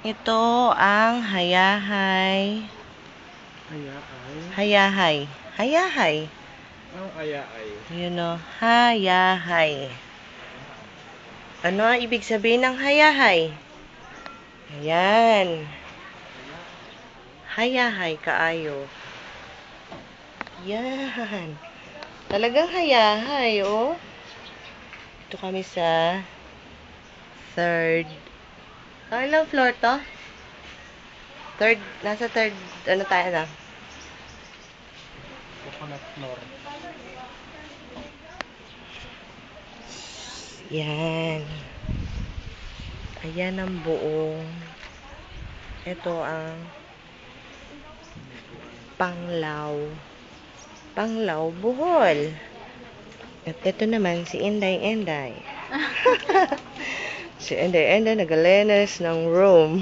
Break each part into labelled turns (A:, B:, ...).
A: Ito ang hayahay.
B: Ayaay.
A: Hayahay. Hayahay.
B: Ang ayaay.
A: Yun o. Hayahay. Ano ang ibig sabihin ng hayahay? Ayan. Hayahay kaayo. Yan. Talagang hayahay, oh. Ito kami sa third. Ilang floor to? Third. Nasa third. Ano tayo na?
B: Coconut floor.
A: Yan. Ayan ang buong. Ito ang Panglao, Bohol. At ito naman si Inday. Si Inday nagalenes ng room.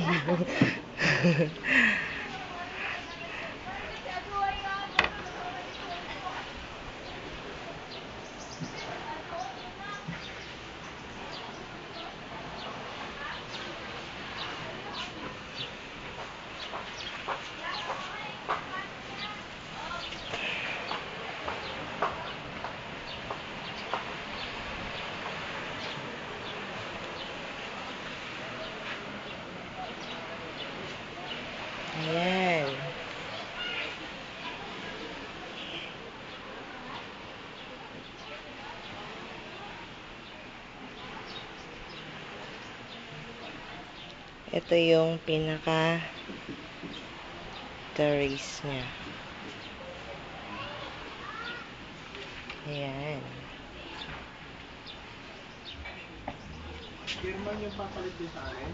A: Ayan. Ito yung pinaka terrace niya. Ayan.
B: German yung papalit din sa akin.